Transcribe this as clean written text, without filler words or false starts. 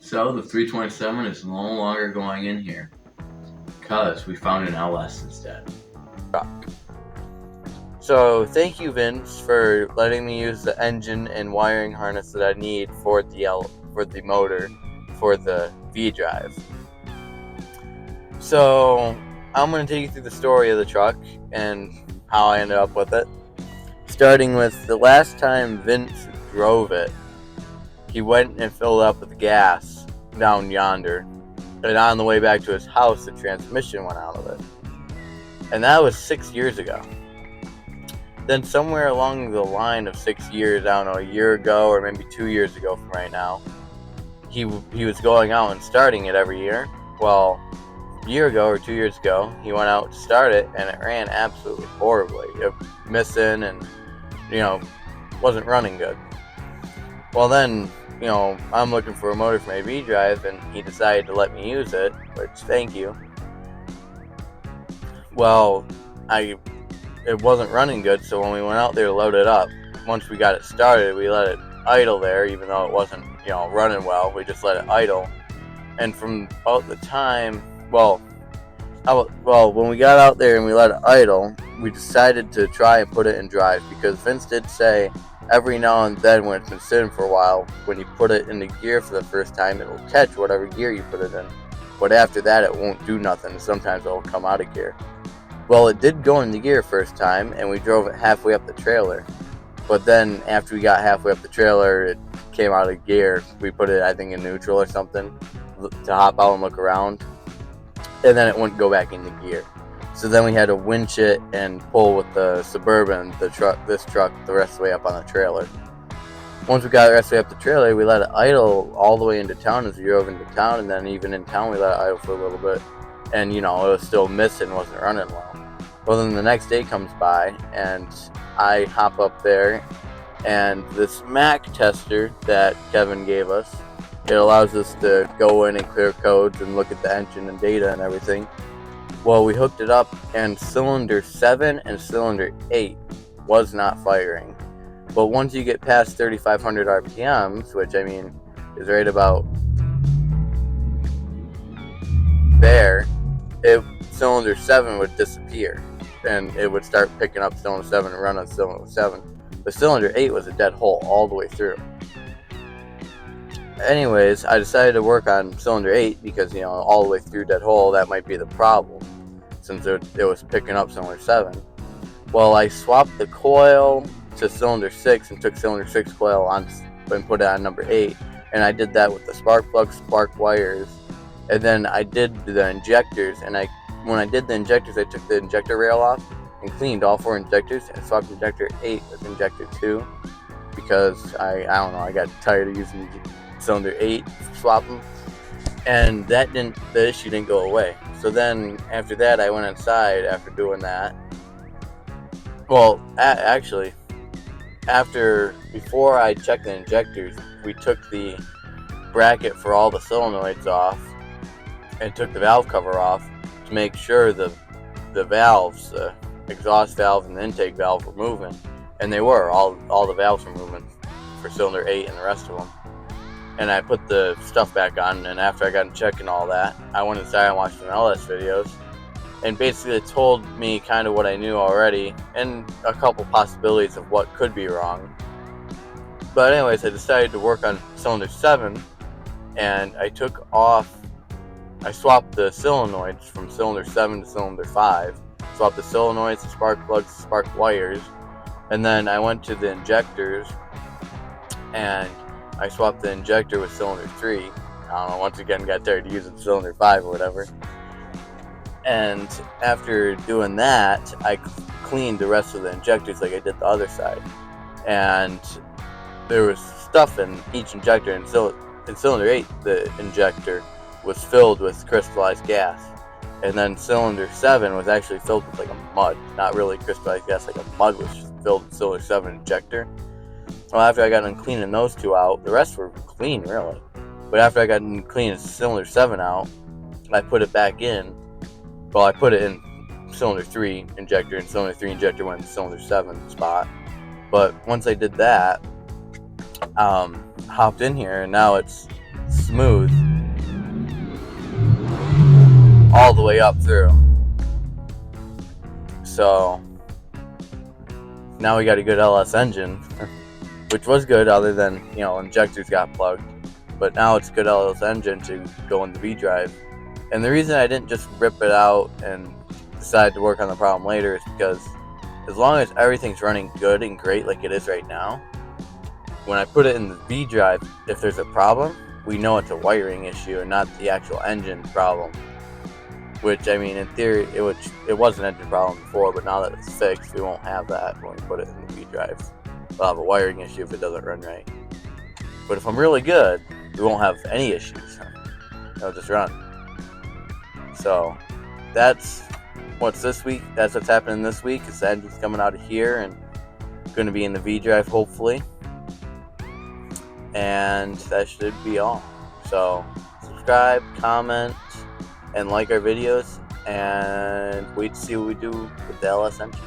So the 327 is no longer going in here because we found an LS instead. So thank you, Vince, for letting me use the engine and wiring harness that I need for the motor for the V drive. So I'm going to take you through the story of the truck and how I ended up with it. Starting with the last time Vince drove it, he went and filled up with gas down yonder, and on the way back to his house, the transmission went out of it. And that was 6 years ago. Then somewhere along the line of 6 years, I don't know, a year ago or maybe 2 years ago from right now, he was going out and starting it every year. Well, a year ago or 2 years ago, he went out to start it, and it ran absolutely horribly. It was missing and, wasn't running good. Well, then, I'm looking for a motor for my V drive, and he decided to let me use it, which, thank you. Well, it wasn't running good, so when we went out there to load it up, once we got it started, we let it idle there, even though it wasn't, running well. We just let it idle. And from about the time, when we got out there and we let it idle, we decided to try and put it in drive, because Vince did say every now and then when it's been sitting for a while, when you put it into gear for the first time, it will catch whatever gear you put it in. But after that, it won't do nothing. Sometimes it will come out of gear. Well, it did go into gear first time, and we drove it halfway up the trailer. But then after we got halfway up the trailer, it came out of gear. We put it, I think, in neutral or something to hop out and look around. And then it wouldn't go back into gear. So then we had to winch it and pull with the Suburban, this truck, the rest of the way up on the trailer. Once we got the rest of the way up the trailer, we let it idle all the way into town as we drove into town, and then even in town we let it idle for a little bit. And, it was still missing, wasn't running well. Well, then the next day comes by, and I hop up there, and this Mac tester that Kevin gave us, it allows us to go in and clear codes and look at the engine and data and everything. Well, we hooked it up, and cylinder 7 and cylinder 8 was not firing. But once you get past 3,500 RPMs, which, is right about there, cylinder 7 would disappear, and it would start picking up cylinder 7 and run on cylinder 7. But cylinder 8 was a dead hole all the way through. Anyways, I decided to work on cylinder 8 because, all the way through dead hole, that might be the problem, since it was picking up cylinder 7. Well, I swapped the coil to cylinder 6 and took cylinder 6 coil on and put it on number 8, and I did that with the spark plug, spark wires, and then I did the injectors, and when I did the injectors, I took the injector rail off and cleaned all 4 injectors and swapped injector 8 with injector 2 because I got tired of using cylinder 8 swapping, and the issue didn't go away. So then after that, I went inside after doing that. Well, actually, before I checked the injectors, we took the bracket for all the solenoids off and took the valve cover off to make sure the valves, the exhaust valve and the intake valve were moving, and they were. All the valves were moving for cylinder 8 and the rest of them. And I put the stuff back on, and after I got to checking all that, I went inside and watched some LS videos, and basically it told me kind of what I knew already and a couple possibilities of what could be wrong. But anyways, I decided to work on cylinder 7, and I swapped the solenoids from cylinder 7 to cylinder 5, swapped the solenoids, the spark plugs, the spark wires, and then I went to the injectors, and I swapped the injector with cylinder 3. I don't know, once again, got tired of using cylinder 5 or whatever. And after doing that, I cleaned the rest of the injectors like I did the other side. And there was stuff in each injector. In cylinder 8, the injector was filled with crystallized gas. And then cylinder 7 was actually filled with like a mud. Not really crystallized gas, like a mud was filled with cylinder 7 injector. Well, after I got done cleaning those two out, the rest were clean, really. But after I got done cleaning cylinder 7 out, I put it back in. Well, I put it in cylinder 3 injector, and cylinder 3 injector went in cylinder 7 spot. But once I did that, hopped in here, and now it's smooth all the way up through. So now we got a good LS engine, which was good other than, injectors got plugged. But now it's a good LS engine to go in the V drive. And the reason I didn't just rip it out and decide to work on the problem later is because as long as everything's running good and great like it is right now, when I put it in the V drive, if there's a problem, we know it's a wiring issue and not the actual engine problem. Which, I mean, in theory, it was an engine problem before, but now that it's fixed, we won't have that when we put it in the V drive. We'll have a wiring issue if it doesn't run right. But if I'm really good, we won't have any issues. It'll just run. So that's what's this week. That's what's happening this week. Is the engine's coming out of here and going to be in the V drive hopefully. And that should be all. So subscribe, comment, and like our videos, and wait to see what we do with the LS engine.